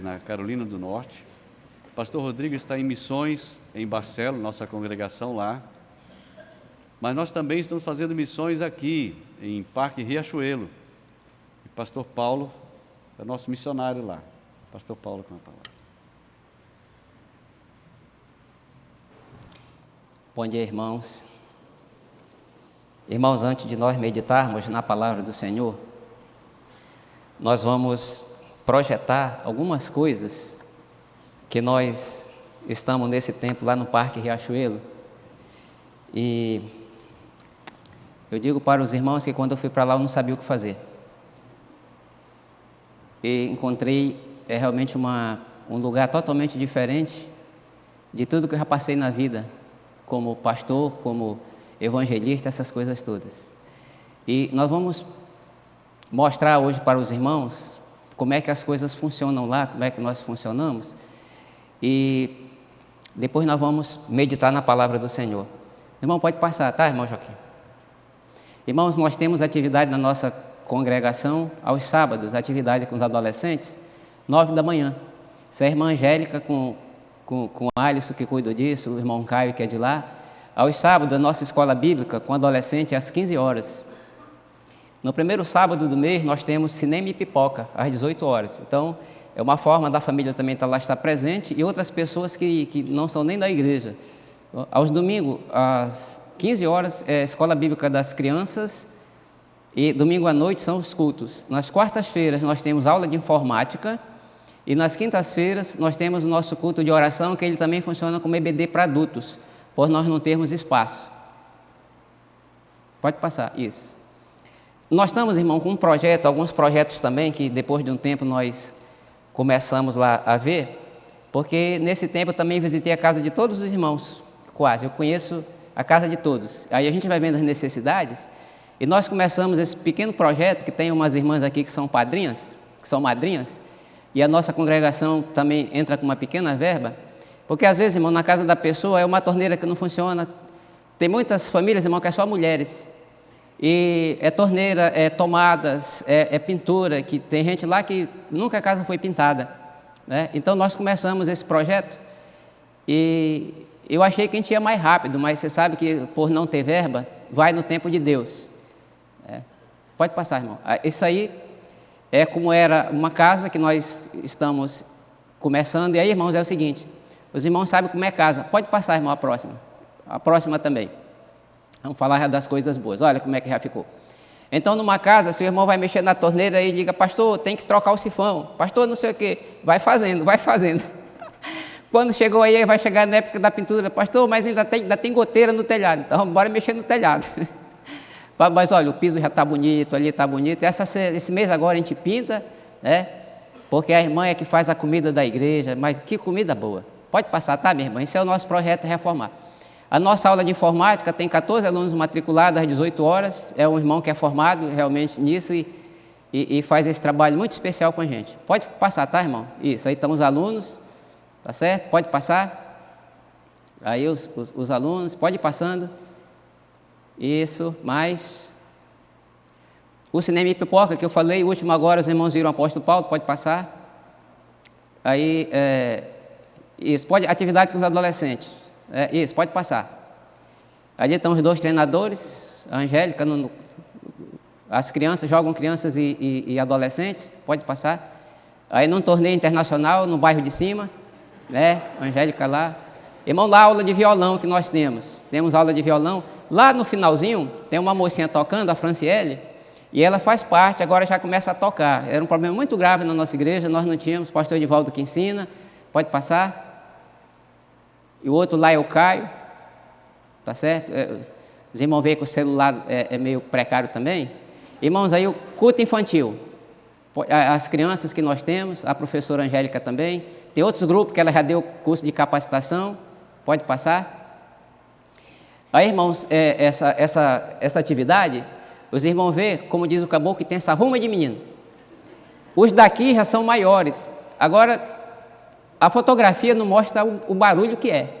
na Carolina do Norte. O pastor Rodrigo está em missões em Barcelos, nossa congregação lá. Mas nós também estamos fazendo missões aqui, em Parque Riachuelo. E o pastor Paulo é nosso missionário lá. Pastor Paulo com a palavra. Bom dia, irmãos. Irmãos, antes de nós meditarmos na palavra do Senhor, nós vamos projetar algumas coisas que nós estamos nesse tempo lá no Parque Riachuelo. E eu digo para os irmãos que quando eu fui para lá eu não sabia o que fazer. E encontrei realmente um lugar totalmente diferente de tudo que eu já passei na vida, como pastor, como evangelista, essas coisas todas. E nós vamos mostrar hoje para os irmãos como é que as coisas funcionam lá, como é que nós funcionamos. E depois nós vamos meditar na palavra do Senhor. Irmão, pode passar, tá, irmão Joaquim? Irmãos, nós temos atividade na nossa congregação aos sábados, atividade com os adolescentes, 9 da manhã. Se a irmã Angélica com o Alisson, que cuida disso, o irmão Caio, que é de lá. Aos sábados, a nossa escola bíblica com adolescente às 15 horas. No primeiro sábado do mês, nós temos cinema e pipoca, às 18 horas. Então, é uma forma da família também estar presente e outras pessoas que não são nem da igreja. Aos domingos, às 15 horas, é a escola bíblica das crianças e domingo à noite são os cultos. Nas quartas-feiras, nós temos aula de informática e nas quintas-feiras, nós temos o nosso culto de oração, que ele também funciona como EBD para adultos, por nós não termos espaço. Pode passar, isso. Nós estamos, irmão, com um projeto, alguns projetos também, que depois de um tempo nós começamos lá a ver, porque nesse tempo eu também visitei a casa de todos os irmãos, quase, eu conheço a casa de todos. Aí a gente vai vendo as necessidades, e nós começamos esse pequeno projeto, que tem umas irmãs aqui que são padrinhas, que são madrinhas, e a nossa congregação também entra com uma pequena verba, porque às vezes, irmão, na casa da pessoa é uma torneira que não funciona, tem muitas famílias, irmão, que é só mulheres, e é torneira, é tomadas, é pintura, que tem gente lá que nunca a casa foi pintada, né? Então nós começamos esse projeto e eu achei que a gente ia mais rápido, mas você sabe que por não ter verba, vai no tempo de Deus. Pode passar, irmão. Isso aí é como era uma casa que nós estamos começando, e aí, irmãos, é o seguinte, os irmãos sabem como é casa. Pode passar, irmão, a próxima também. Vamos falar já das coisas boas. Olha como é que já ficou. Então, numa casa, se o irmão vai mexer na torneira e diga, pastor, tem que trocar o sifão. Pastor, não sei o quê. Vai fazendo, vai fazendo. Quando chegou aí, vai chegar na época da pintura. Pastor, mas ainda tem goteira no telhado. Então, bora mexer no telhado. Mas, olha, o piso já está bonito, ali está bonito. Esse mês agora a gente pinta, né? Porque a irmã é que faz a comida da igreja. Mas que comida boa. Pode passar, tá, minha irmã? Esse é o nosso projeto Reformar. A nossa aula de informática tem 14 alunos matriculados às 18 horas, é um irmão que é formado realmente nisso e faz esse trabalho muito especial com a gente. Pode passar, tá, irmão? Isso, aí estão os alunos, tá certo? Pode passar. Aí os alunos, pode ir passando. Isso, mais. O cinema e pipoca que eu falei, o último agora, os irmãos viram o apóstolo Paulo, pode passar. Aí, isso, pode, atividade com os adolescentes. Isso, pode passar. Ali estão os 2 treinadores, a Angélica, as crianças, jogam crianças e adolescentes, pode passar. Aí num torneio internacional, no bairro de cima, né, a Angélica lá. Irmão, lá aula de violão que nós temos aula de violão. Lá no finalzinho, tem uma mocinha tocando, a Franciele, e ela faz parte, agora já começa a tocar. Era um problema muito grave na nossa igreja, nós não tínhamos, o pastor Edivaldo que ensina, pode passar. E o outro lá é o Caio, tá certo? Os irmãos veem que o celular é meio precário também. Irmãos, aí o culto infantil, as crianças que nós temos, a professora Angélica também, tem outros grupos que ela já deu curso de capacitação, pode passar. Aí, irmãos, essa atividade, os irmãos veem, como diz o caboclo, que tem essa ruma de menino. Os daqui já são maiores. Agora, a fotografia não mostra o barulho que é.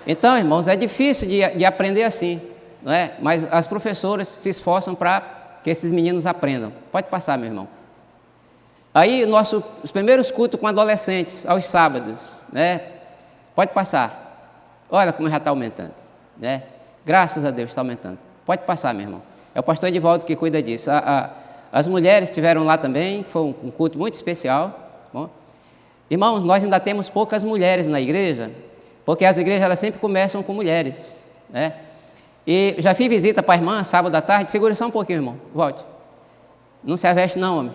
Então, irmãos, é difícil de aprender assim, não é? Mas as professoras se esforçam para que esses meninos aprendam. Pode passar, meu irmão. Aí, os primeiros cultos com adolescentes, aos sábados, né? Pode passar. Olha como já está aumentando, né? Graças a Deus está aumentando. Pode passar, meu irmão. É o pastor Edivaldo que cuida disso. As mulheres estiveram lá também, foi um culto muito especial. Bom, irmãos, nós ainda temos poucas mulheres na igreja, porque as igrejas elas sempre começam com mulheres, né? E já fiz visita para a irmã sábado à tarde. Segura só um pouquinho, irmão. Volte. Não se aveste não, homem.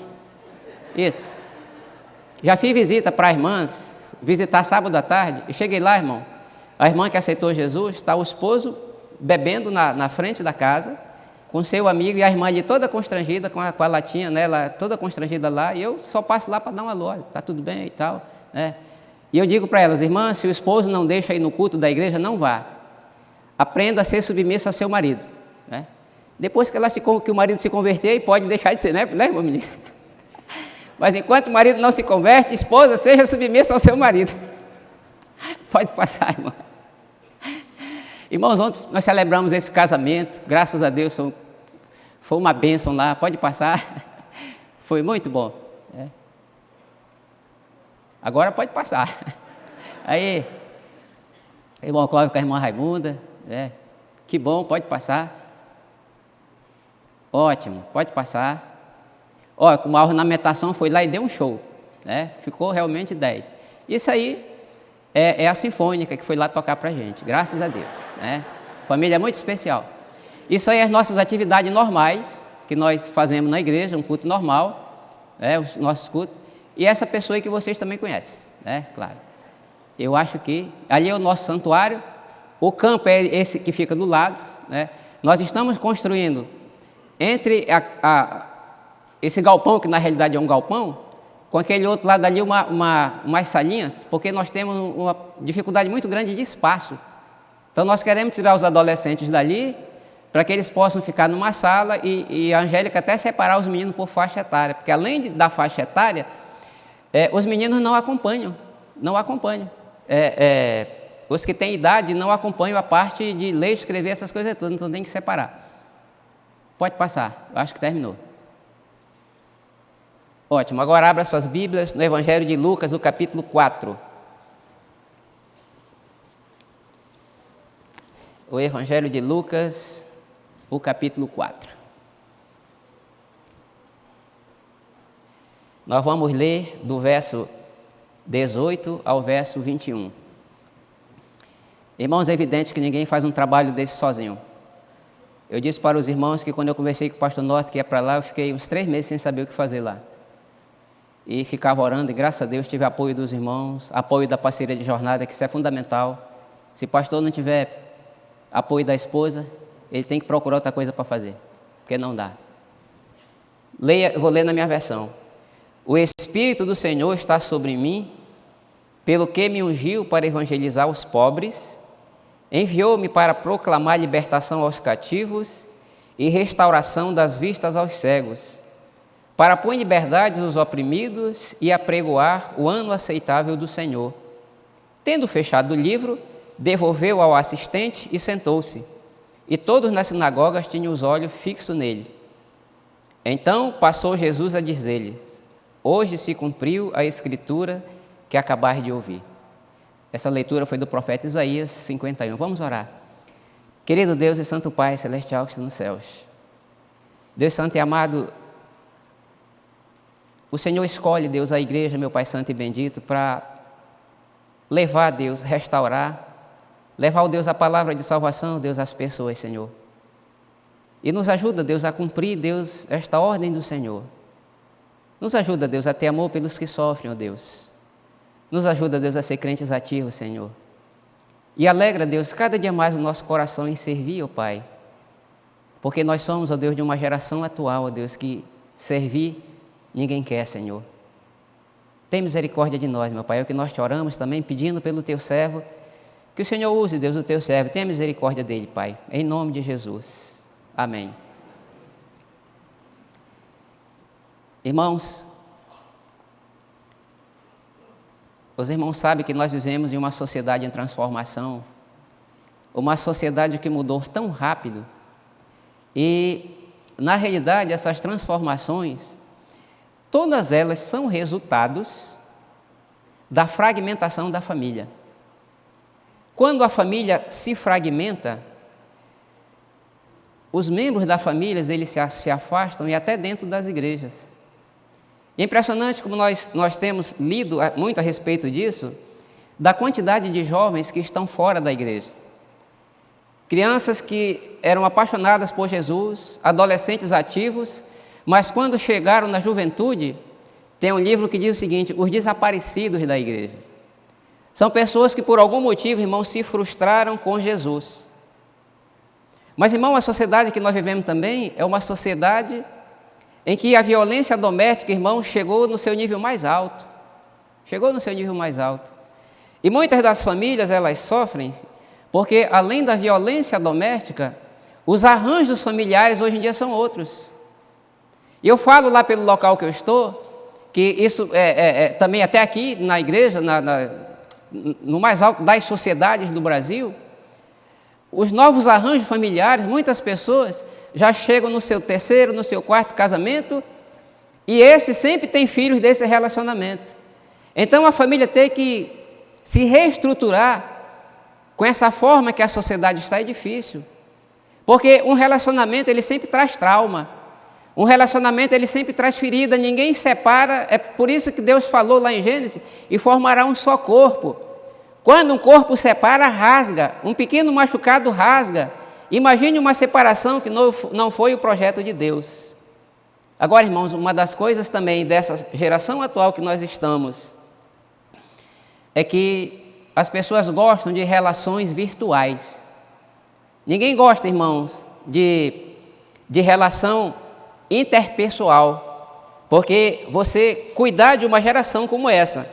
Isso. Já fiz visita para irmãs, visitar sábado à tarde, e cheguei lá, irmão. A irmã que aceitou Jesus, está o esposo bebendo na frente da casa, com seu amigo, e a irmã ali toda constrangida, com a latinha, né, ela toda constrangida lá, e eu só passo lá para dar uma alô, está tudo bem e tal, né? E eu digo para elas, irmãs, se o esposo não deixa ir no culto da igreja, não vá. Aprenda a ser submissa ao seu marido, né? Depois que o marido se converter, pode deixar de ser, né, irmã menina? Mas enquanto o marido não se converte, esposa, seja submissa ao seu marido. Pode passar, irmão. Irmãos, ontem nós celebramos esse casamento, graças a Deus, foi uma bênção lá, pode passar. Foi muito bom, né? Agora pode passar. Aí, irmão Cláudio com a irmã Raimunda, né? Que bom, pode passar. Ótimo, pode passar. Ó, com a ornamentação foi lá e deu um show, né? Ficou realmente 10. Isso aí é a Sinfônica que foi lá tocar para a gente, graças a Deus, né? Família muito especial. Isso aí é as nossas atividades normais, que nós fazemos na igreja, um culto normal, né? Os nossos cultos. E essa pessoa aí que vocês também conhecem, né? Claro. Eu acho que ali é o nosso santuário, o campo é esse que fica do lado, né? Nós estamos construindo entre esse galpão, que na realidade é um galpão, com aquele outro lado ali umas salinhas, porque nós temos uma dificuldade muito grande de espaço. Então nós queremos tirar os adolescentes dali, para que eles possam ficar numa sala e a Angélica até separar os meninos por faixa etária, porque além da faixa etária, os meninos não acompanham. Os que têm idade não acompanham a parte de ler, escrever, essas coisas todas, então tem que separar. Pode passar, eu acho que terminou. Ótimo, agora abra suas Bíblias no Evangelho de Lucas, no capítulo 4. O Evangelho de Lucas, o capítulo 4. Nós vamos ler do verso 18 ao verso 21. Irmãos, é evidente que ninguém faz um trabalho desse sozinho. Eu disse para os irmãos que quando eu conversei com o pastor Norte, que ia para lá, eu fiquei uns 3 meses sem saber o que fazer lá. E ficava orando, e graças a Deus tive apoio dos irmãos, apoio da parceria de jornada, que isso é fundamental. Se o pastor não tiver apoio da esposa, ele tem que procurar outra coisa para fazer, porque não dá. Eu vou ler na minha versão. O Espírito do Senhor está sobre mim, pelo que me ungiu para evangelizar os pobres, enviou-me para proclamar libertação aos cativos e restauração das vistas aos cegos, para pôr em liberdade os oprimidos e apregoar o ano aceitável do Senhor. Tendo fechado o livro, devolveu ao assistente e sentou-se. E todos nas sinagogas tinham os olhos fixos neles. Então passou Jesus a dizer-lhes: hoje se cumpriu a escritura que acabais de ouvir. Essa leitura foi do profeta Isaías 51. Vamos orar. Querido Deus e Santo Pai Celestial que está nos céus, Deus Santo e amado, o Senhor escolhe, Deus, a igreja, meu Pai Santo e bendito, para levar, Deus, restaurar, levar, Deus, a palavra de salvação, Deus, às pessoas, Senhor. E nos ajuda, Deus, a cumprir, Deus, esta ordem do Senhor. Nos ajuda, Deus, a ter amor pelos que sofrem, ó Deus. Nos ajuda, Deus, a ser crentes ativos, Senhor. E alegra, Deus, cada dia mais o nosso coração em servir, ó Pai. Porque nós somos, ó Deus, de uma geração atual, ó Deus, que servir ninguém quer, Senhor. Tem misericórdia de nós, meu Pai. É o que nós te oramos também, pedindo pelo Teu servo, que o Senhor use, Deus, o Teu servo. Tenha misericórdia dele, Pai. Em nome de Jesus. Amém. Irmãos, os irmãos sabem que nós vivemos em uma sociedade em transformação, uma sociedade que mudou tão rápido, e, na realidade, essas transformações, todas elas são resultados da fragmentação da família. Quando a família se fragmenta, os membros da família eles se afastam e até dentro das igrejas. É impressionante como nós temos lido muito a respeito disso, da quantidade de jovens que estão fora da igreja. Crianças que eram apaixonadas por Jesus, adolescentes ativos, mas quando chegaram na juventude, tem um livro que diz o seguinte: os desaparecidos da igreja. São pessoas que por algum motivo, irmão, se frustraram com Jesus. Mas, irmão, a sociedade que nós vivemos também é uma sociedade em que a violência doméstica, irmão, chegou no seu nível mais alto. Chegou no seu nível mais alto. E muitas das famílias, elas sofrem, porque além da violência doméstica, os arranjos familiares hoje em dia são outros. E eu falo lá pelo local que eu estou, que isso também até aqui na igreja, no mais alto das sociedades do Brasil, os novos arranjos familiares, muitas pessoas já chegam no seu terceiro, no seu quarto casamento, e esse sempre tem filhos desse relacionamento. Então a família tem que se reestruturar com essa forma que a sociedade está, é difícil. Porque um relacionamento, ele sempre traz trauma. Um relacionamento, ele sempre traz ferida, ninguém separa. É por isso que Deus falou lá em Gênesis, e formará um só corpo. Quando um corpo separa, rasga. Um pequeno machucado rasga. Imagine uma separação que não foi o projeto de Deus. Agora, irmãos, uma das coisas também dessa geração atual que nós estamos, é que as pessoas gostam de relações virtuais. Ninguém gosta, irmãos, de relação interpessoal, porque você cuidar de uma geração como essa,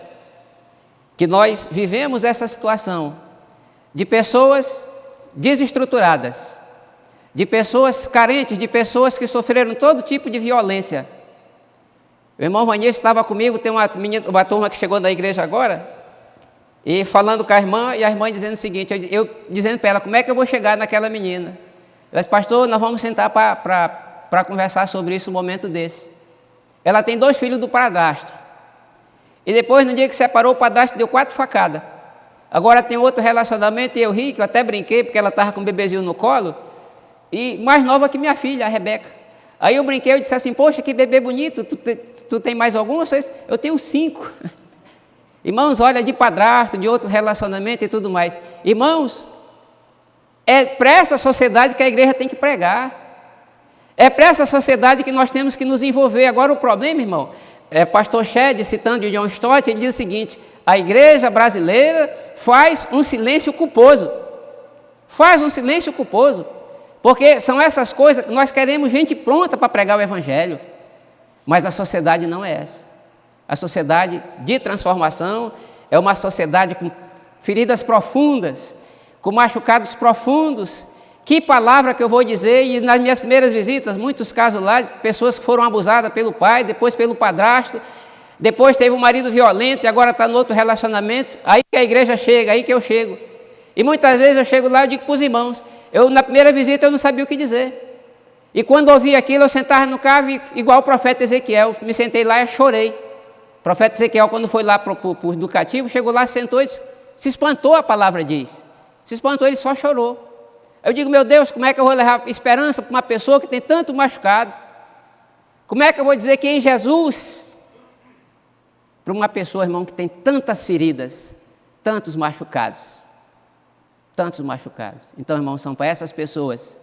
que nós vivemos essa situação de pessoas desestruturadas, de pessoas carentes, de pessoas que sofreram todo tipo de violência. O irmão Vanês estava comigo, tem uma turma que chegou da igreja agora, e falando com a irmã, e a irmã dizendo o seguinte, eu dizendo para ela, como é que eu vou chegar naquela menina? Ela disse, pastor, nós vamos sentar para conversar sobre isso um momento desse. Ela tem 2 filhos do padrasto. E depois, no dia que separou, o padrasto deu 4 facadas. Agora tem outro relacionamento, e eu ri, que eu até brinquei, porque ela estava com um bebezinho no colo, e mais nova que minha filha, a Rebeca. Aí eu brinquei, eu disse assim, poxa, que bebê bonito, tu tem mais algum? Eu tenho 5. Irmãos, olha, de padrasto, de outros relacionamentos e tudo mais. Irmãos, é para essa sociedade que a igreja tem que pregar. É para essa sociedade que nós temos que nos envolver. Agora o problema, irmão, pastor Shedd, citando John Stott, ele diz o seguinte, a igreja brasileira faz um silêncio culposo. Faz um silêncio culposo. Porque são essas coisas que nós queremos gente pronta para pregar o evangelho. Mas a sociedade não é essa. A sociedade de transformação é uma sociedade com feridas profundas, com machucados profundos. Que palavra que eu vou dizer? E nas minhas primeiras visitas, muitos casos lá, pessoas que foram abusadas pelo pai, depois pelo padrasto, depois teve um marido violento e agora está no outro relacionamento. Aí que a igreja chega, aí que eu chego. E muitas vezes eu chego lá e digo para os irmãos, na primeira visita eu não sabia o que dizer. E quando ouvi aquilo, eu sentava no carro, igual o profeta Ezequiel, me sentei lá e chorei. O profeta Ezequiel, quando foi lá para o educativo, chegou lá, sentou e se espantou, a palavra diz. Se espantou, ele só chorou. Eu digo, meu Deus, como é que eu vou levar esperança para uma pessoa que tem tanto machucado? Como é que eu vou dizer que em Jesus, para uma pessoa, irmão, que tem tantas feridas, tantos machucados? Tantos machucados. Então, irmão, são para essas pessoas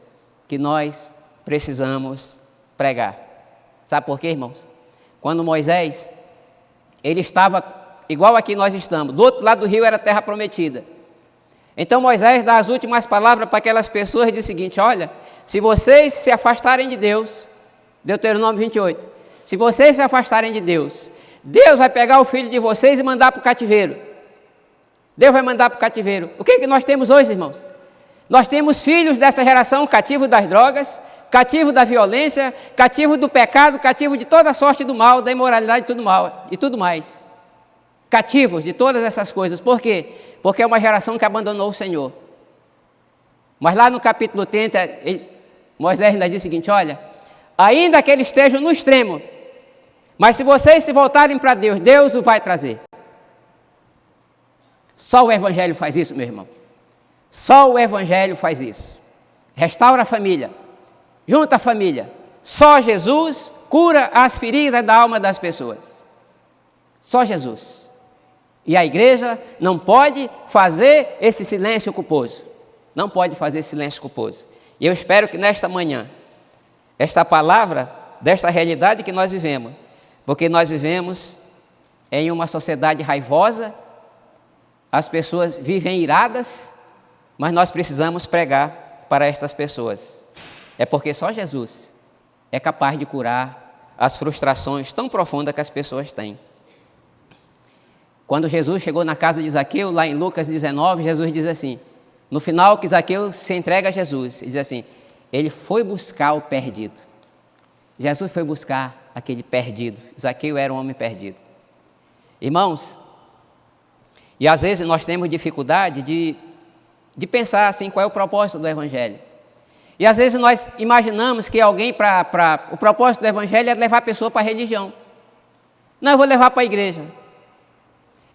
que nós precisamos pregar. Sabe por quê, irmãos? Quando Moisés, ele estava igual aqui nós estamos, do outro lado do rio era a terra prometida. Então Moisés dá as últimas palavras para aquelas pessoas e diz o seguinte, olha, se vocês se afastarem de Deus, Deuteronômio 28, se vocês se afastarem de Deus, Deus vai pegar o filho de vocês e mandar para o cativeiro. Deus vai mandar para o cativeiro. O que nós temos hoje, irmãos? Nós temos filhos dessa geração cativo das drogas, cativo da violência, cativo do pecado, cativo de toda sorte do mal, da imoralidade e tudo mais. Cativos de todas essas coisas. Por quê? Porque é uma geração que abandonou o Senhor. Mas lá no capítulo 30, Moisés ainda diz o seguinte, olha, ainda que eles estejam no extremo, Mas se vocês se voltarem para Deus, Deus o vai trazer. Só o Evangelho faz isso, meu irmão. Só o Evangelho faz isso. Restaura a família, junta a família. Só Jesus cura as feridas da alma das pessoas. Só Jesus. E a igreja não pode fazer esse silêncio culposo. Não pode fazer esse silêncio culposo. E eu espero que nesta manhã, esta palavra, desta realidade que nós vivemos, porque nós vivemos em uma sociedade raivosa, as pessoas vivem iradas, mas nós precisamos pregar para estas pessoas. É porque só Jesus é capaz de curar as frustrações tão profundas que as pessoas têm. Quando Jesus chegou na casa de Zaqueu, lá em Lucas 19, Jesus diz assim, no final que Zaqueu se entrega a Jesus, ele diz assim, ele foi buscar o perdido. Jesus foi buscar aquele perdido. Zaqueu era um homem perdido. Irmãos, e às vezes nós temos dificuldade de pensar assim, qual é o propósito do Evangelho. E às vezes nós imaginamos que alguém, o propósito do Evangelho é levar a pessoa para a religião. Não, eu vou levar para a igreja.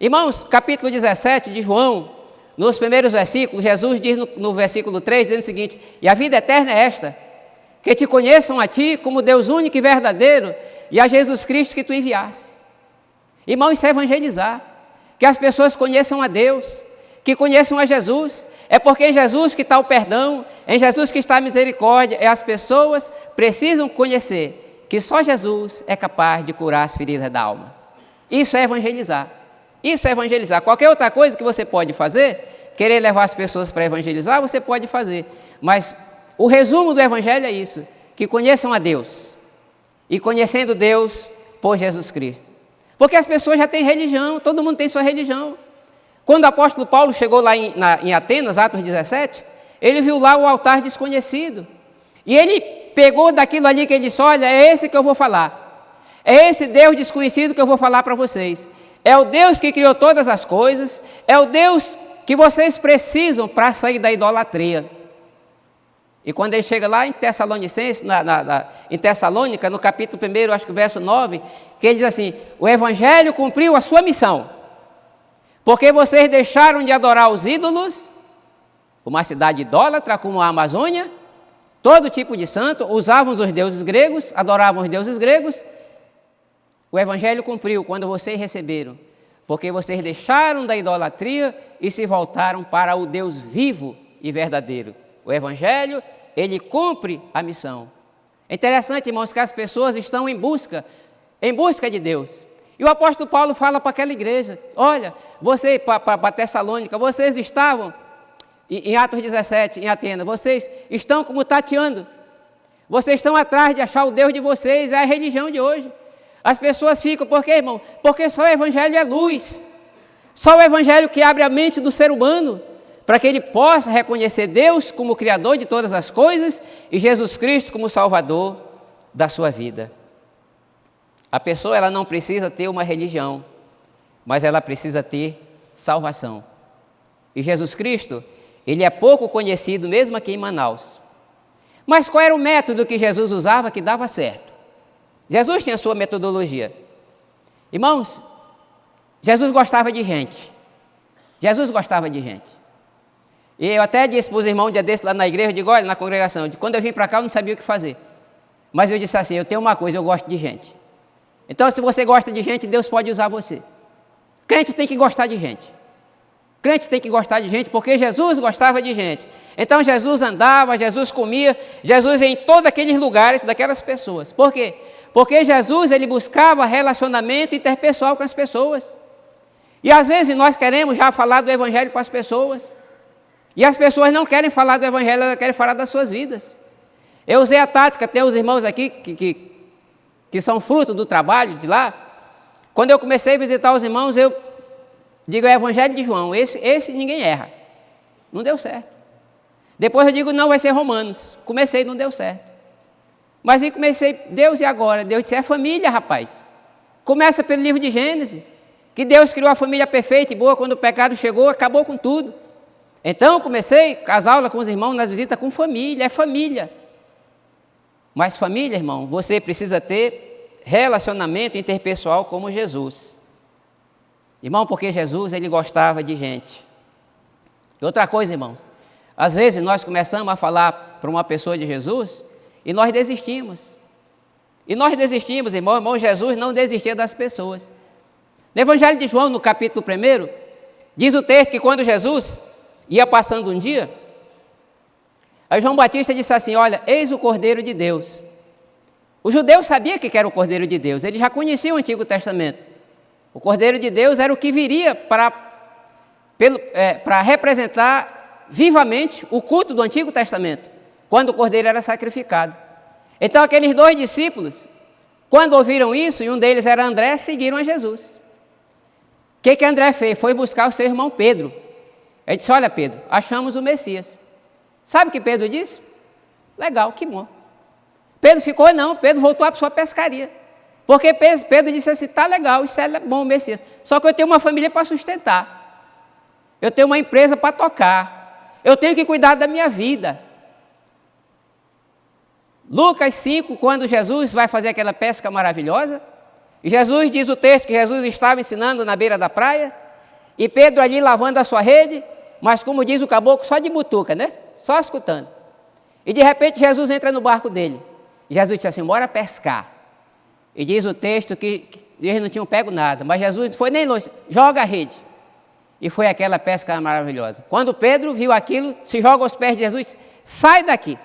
Irmãos, capítulo 17 de João, nos primeiros versículos, Jesus diz no versículo 3, dizendo o seguinte, e a vida eterna é esta, que te conheçam a ti como Deus único e verdadeiro, e a Jesus Cristo que tu enviaste. Irmão, isso é evangelizar, que as pessoas conheçam a Deus, que conheçam a Jesus, é porque em Jesus que está o perdão, em Jesus que está a misericórdia, e as pessoas precisam conhecer que só Jesus é capaz de curar as feridas da alma. Isso é evangelizar. Isso é evangelizar. Qualquer outra coisa que você pode fazer, querer levar as pessoas para evangelizar, você pode fazer. Mas o resumo do Evangelho é isso, que conheçam a Deus. E conhecendo Deus por Jesus Cristo. Porque as pessoas já têm religião, todo mundo tem sua religião. Quando o apóstolo Paulo chegou lá em Atenas, Atos 17, ele viu lá o altar desconhecido. E ele pegou daquilo ali que ele disse, olha, é esse que eu vou falar. É esse Deus desconhecido que eu vou falar para vocês. É o Deus que criou todas as coisas, é o Deus que vocês precisam para sair da idolatria. E quando ele chega lá em Tessalonicenses, em Tessalônica, no capítulo 1, acho que o verso 9, que ele diz assim, o Evangelho cumpriu a sua missão, porque vocês deixaram de adorar os ídolos, uma cidade idólatra como a Amazônia, todo tipo de santo, usavam os deuses gregos, adoravam os deuses gregos. O Evangelho cumpriu quando vocês receberam, porque vocês deixaram da idolatria e se voltaram para o Deus vivo e verdadeiro. O Evangelho, ele cumpre a missão. É interessante, irmãos, que as pessoas estão em busca de Deus. E o apóstolo Paulo fala para aquela igreja, olha, para Tessalônica, vocês estavam, em Atos 17, em Atenas, vocês estão como tateando. Vocês estão atrás de achar o Deus de vocês, é a religião de hoje. As pessoas ficam, por quê, irmão? Porque só o Evangelho é luz. Só o Evangelho que abre a mente do ser humano, para que ele possa reconhecer Deus como Criador de todas as coisas e Jesus Cristo como Salvador da sua vida. A pessoa ela não precisa ter uma religião, mas ela precisa ter salvação. E Jesus Cristo, ele é pouco conhecido mesmo aqui em Manaus. Mas qual era o método que Jesus usava que dava certo? Jesus tinha a sua metodologia. Irmãos, Jesus gostava de gente. Jesus gostava de gente. E eu até disse para os irmãos um dia desse lá na igreja, eu digo, olha, na congregação, quando eu vim para cá eu não sabia o que fazer. Mas eu disse assim, eu tenho uma coisa, eu gosto de gente. Então se você gosta de gente, Deus pode usar você. Crente tem que gostar de gente. Crente tem que gostar de gente, porque Jesus gostava de gente. Então Jesus andava, Jesus comia, Jesus ia em todos aqueles lugares daquelas pessoas. Por quê? Porque Jesus, ele buscava relacionamento interpessoal com as pessoas. E às vezes nós queremos já falar do Evangelho para as pessoas. E as pessoas não querem falar do Evangelho, elas querem falar das suas vidas. Eu usei a tática, tem os irmãos aqui que são fruto do trabalho de lá. Quando eu comecei a visitar os irmãos, eu digo, é o Evangelho de João, esse ninguém erra. Não deu certo. Depois eu digo, não, vai ser Romanos. Comecei, não deu certo. Mas aí comecei, Deus e agora? Deus disse, é família, rapaz. Começa pelo livro de Gênesis, que Deus criou a família perfeita e boa, quando o pecado chegou, acabou com tudo. Então comecei as aulas com os irmãos, nas visitas com família, é família. Mas família, irmão, você precisa ter relacionamento interpessoal como Jesus. Irmão, porque Jesus, ele gostava de gente. E outra coisa, irmãos, às vezes nós começamos a falar para uma pessoa de Jesus e nós desistimos. E nós desistimos, irmão, Jesus não desistia das pessoas. No Evangelho de João, no capítulo 1, diz o texto que quando Jesus ia passando um dia, aí João Batista disse assim: olha, eis o Cordeiro de Deus. Os judeus sabiam que era o Cordeiro de Deus, eles já conheciam o Antigo Testamento. O Cordeiro de Deus era o que viria para representar vivamente o culto do Antigo Testamento, quando o Cordeiro era sacrificado. Então aqueles 2 discípulos, quando ouviram isso, e um deles era André, seguiram a Jesus. O que André fez? Foi buscar o seu irmão Pedro. Ele disse: olha, Pedro, achamos o Messias. Sabe o que Pedro disse? Legal, que bom. Pedro ficou, não, Pedro voltou para sua pescaria. Porque Pedro disse assim: tá legal, isso é bom, o Messias. Só que eu tenho uma família para sustentar. Eu tenho uma empresa para tocar. Eu tenho que cuidar da minha vida. Lucas 5, quando Jesus vai fazer aquela pesca maravilhosa, e Jesus, diz o texto, que Jesus estava ensinando na beira da praia, e Pedro ali lavando a sua rede, mas como diz o caboclo, só de butuca, né? Só escutando. E de repente Jesus entra no barco dele. Jesus disse assim: bora pescar. E diz o texto que eles não tinham pego nada, mas Jesus não foi nem longe, joga a rede. E foi aquela pesca maravilhosa. Quando Pedro viu aquilo, se joga aos pés de Jesus, disse: sai daqui.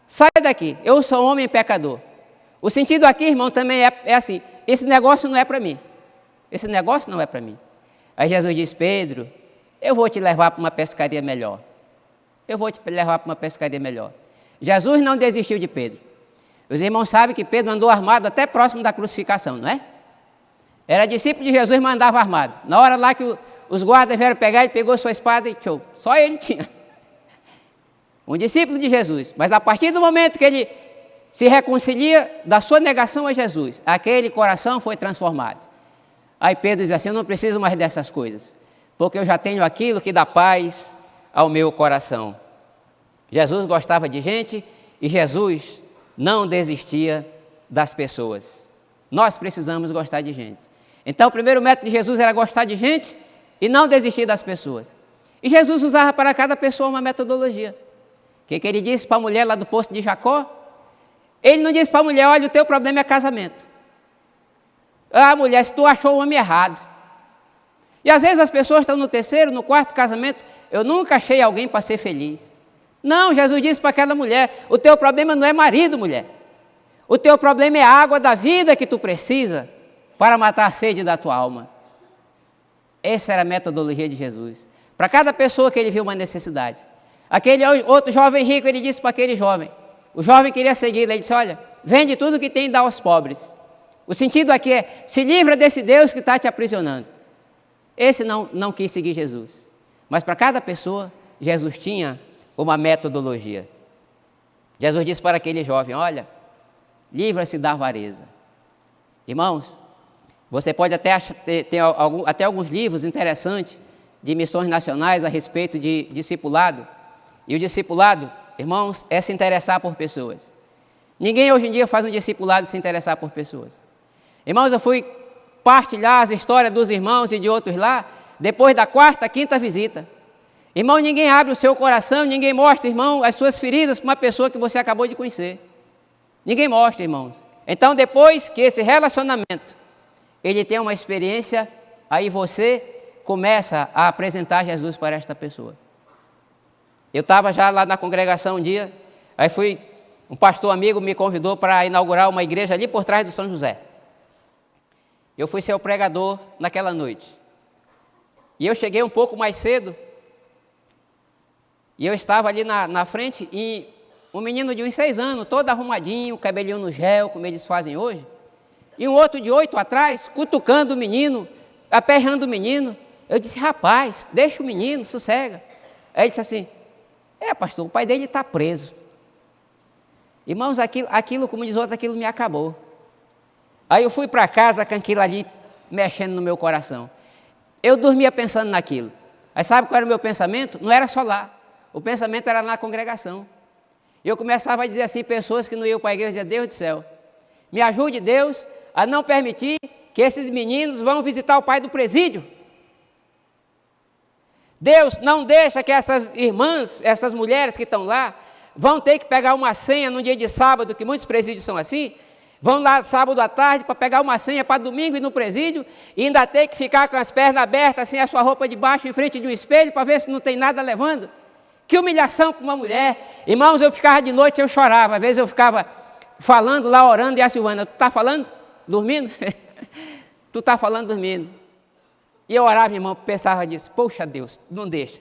Sai daqui, eu sou um homem pecador. O sentido aqui, irmão, também é assim: esse negócio não é para mim. Esse negócio não é para mim. Aí Jesus diz: Pedro, eu vou te levar para uma pescaria melhor. Eu vou te levar para uma pescaria melhor. Jesus não desistiu de Pedro. Os irmãos sabem que Pedro andou armado até próximo da crucificação, não é? Era discípulo de Jesus, mas andava armado. Na hora lá que os guardas vieram pegar, ele pegou sua espada e tchau. Só ele tinha. Um discípulo de Jesus, mas a partir do momento que ele se reconcilia da sua negação a Jesus, aquele coração foi transformado. Aí Pedro diz assim: eu não preciso mais dessas coisas, porque eu já tenho aquilo que dá paz ao meu coração. Jesus gostava de gente e Jesus não desistia das pessoas. Nós precisamos gostar de gente. Então o primeiro método de Jesus era gostar de gente e não desistir das pessoas. E Jesus usava para cada pessoa uma metodologia. O que ele disse para a mulher lá do poço de Jacó? Ele não disse para a mulher: olha, o teu problema é casamento. Ah, mulher, se tu achou o homem errado. E às vezes as pessoas estão no 3º, no 4º casamento: eu nunca achei alguém para ser feliz. Não, Jesus disse para aquela mulher: o teu problema não é marido, mulher. O teu problema é a água da vida que tu precisa para matar a sede da tua alma. Essa era a metodologia de Jesus. Para cada pessoa que ele viu uma necessidade. Aquele outro jovem rico, ele disse para aquele jovem, o jovem queria seguir, ele disse: olha, vende tudo que tem e dá aos pobres. O sentido aqui é: se livra desse Deus que está te aprisionando. Esse não quis seguir Jesus. Mas para cada pessoa, Jesus tinha uma metodologia. Jesus disse para aquele jovem: olha, livra-se da avareza. Irmãos, você pode até ter até alguns livros interessantes de missões nacionais a respeito de discipulado. E o discipulado, irmãos, é se interessar por pessoas. Ninguém hoje em dia faz um discipulado se interessar por pessoas. Irmãos, eu fui partilhar as histórias dos irmãos e de outros lá, depois da 4ª, 5ª visita. Irmão, ninguém abre o seu coração, ninguém mostra, irmão, as suas feridas para uma pessoa que você acabou de conhecer. Ninguém mostra, irmãos. Então, depois que esse relacionamento, ele tem uma experiência, aí você começa a apresentar Jesus para esta pessoa. Eu estava já lá na congregação um dia, aí um pastor amigo me convidou para inaugurar uma igreja ali por trás do São José. Eu fui ser o pregador naquela noite. E eu cheguei um pouco mais cedo, e eu estava ali na frente, e um menino de uns 6 anos, todo arrumadinho, cabelinho no gel, como eles fazem hoje, e um outro de 8 atrás, cutucando o menino, aperreando o menino. Eu disse: rapaz, deixa o menino, sossega. Aí ele disse assim: pastor, o pai dele está preso. Irmãos, aquilo, como diz outro, aquilo me acabou. Aí eu fui para casa com aquilo ali mexendo no meu coração. Eu dormia pensando naquilo. Aí sabe qual era o meu pensamento? Não era só lá. O pensamento era na congregação. Eu começava a dizer assim, pessoas que não iam para a igreja: Deus do céu, me ajude, Deus, a não permitir que esses meninos vão visitar o pai do presídio. Deus não deixa que essas irmãs, essas mulheres que estão lá, vão ter que pegar uma senha no dia de sábado, que muitos presídios são assim, vão lá sábado à tarde para pegar uma senha para domingo ir no presídio, e ainda ter que ficar com as pernas abertas, sem a sua roupa de baixo, em frente de um espelho, para ver se não tem nada levando. Que humilhação para uma mulher. Irmãos, eu ficava de noite, eu chorava, às vezes eu ficava falando lá, orando, e a Silvana, tu está falando? Dormindo? Tu está falando dormindo. E eu orava, irmão, pensava nisso. Poxa, Deus, não deixa,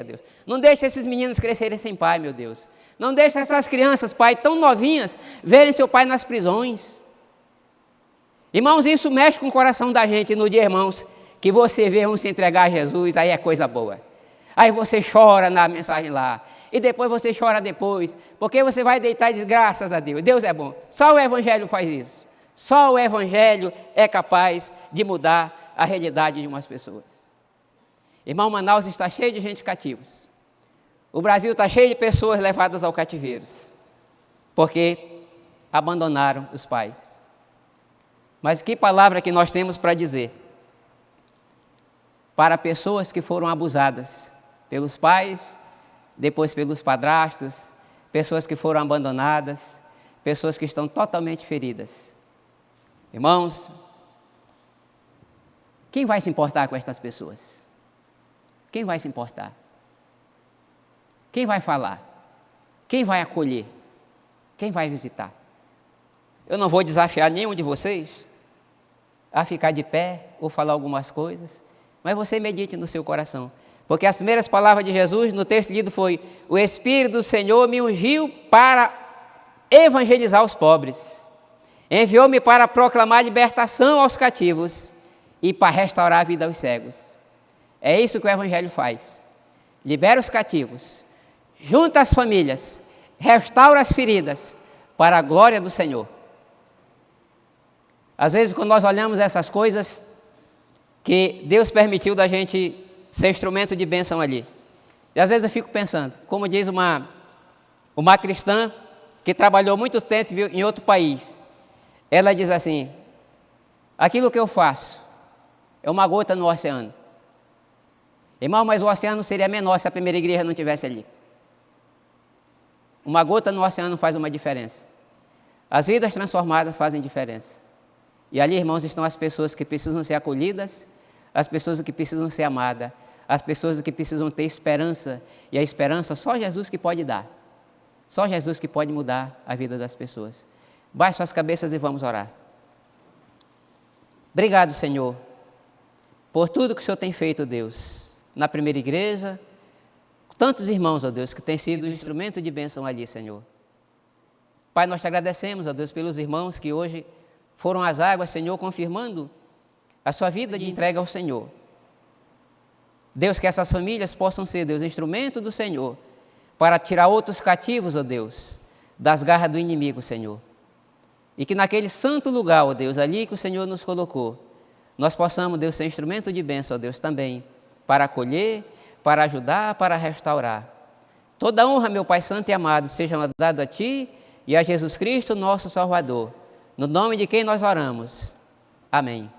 Deus. Não deixa esses meninos crescerem sem pai, meu Deus. Não deixa essas crianças, pai, tão novinhas, verem seu pai nas prisões. Irmãos, isso mexe com o coração da gente no dia, irmãos, que você vê um se entregar a Jesus, aí é coisa boa. Aí você chora na mensagem lá, e depois você chora depois, porque você vai deitar e diz, graças a Deus, Deus é bom. Só o Evangelho faz isso. Só o Evangelho é capaz de mudar a realidade de umas pessoas. Irmão, Manaus está cheio de gente cativos. O Brasil está cheio de pessoas levadas ao cativeiro, porque abandonaram os pais. Mas que palavra que nós temos para dizer para pessoas que foram abusadas pelos pais, depois pelos padrastos, pessoas que foram abandonadas, pessoas que estão totalmente feridas. Irmãos, quem vai se importar com estas pessoas? Quem vai se importar? Quem vai falar? Quem vai acolher? Quem vai visitar? Eu não vou desafiar nenhum de vocês a ficar de pé ou falar algumas coisas, mas você medite no seu coração. Porque as primeiras palavras de Jesus no texto lido foi: o Espírito do Senhor me ungiu para evangelizar os pobres. Enviou-me para proclamar libertação aos cativos e para restaurar a vida aos cegos. É isso que o Evangelho faz. Libera os cativos, junta as famílias, restaura as feridas para a glória do Senhor. Às vezes, quando nós olhamos essas coisas que Deus permitiu da gente ser instrumento de bênção ali, e às vezes eu fico pensando, como diz uma cristã que trabalhou muito tempo em outro país, ela diz assim: aquilo que eu faço é uma gota no oceano. Irmão, mas o oceano seria menor se a primeira igreja não estivesse ali. Uma gota no oceano faz uma diferença. As vidas transformadas fazem diferença. E ali, irmãos, estão as pessoas que precisam ser acolhidas, as pessoas que precisam ser amadas, as pessoas que precisam ter esperança. E a esperança só Jesus que pode dar. Só Jesus que pode mudar a vida das pessoas. Baixe suas cabeças e vamos orar. Obrigado, Senhor, por tudo que o Senhor tem feito, Deus, na primeira igreja, tantos irmãos, ó Deus, que têm sido instrumento de bênção ali, Senhor. Pai, nós te agradecemos, ó Deus, pelos irmãos que hoje foram às águas, Senhor, confirmando a sua vida de entrega ao Senhor. Deus, que essas famílias possam ser, Deus, instrumento do Senhor, para tirar outros cativos, ó Deus, das garras do inimigo, Senhor. E que naquele santo lugar, ó Deus, ali que o Senhor nos colocou, nós possamos, Deus, ser instrumento de bênção, ó Deus, também, para acolher, para ajudar, para restaurar. Toda honra, meu Pai Santo e amado, seja dada a Ti e a Jesus Cristo, nosso Salvador, no nome de quem nós oramos. Amém.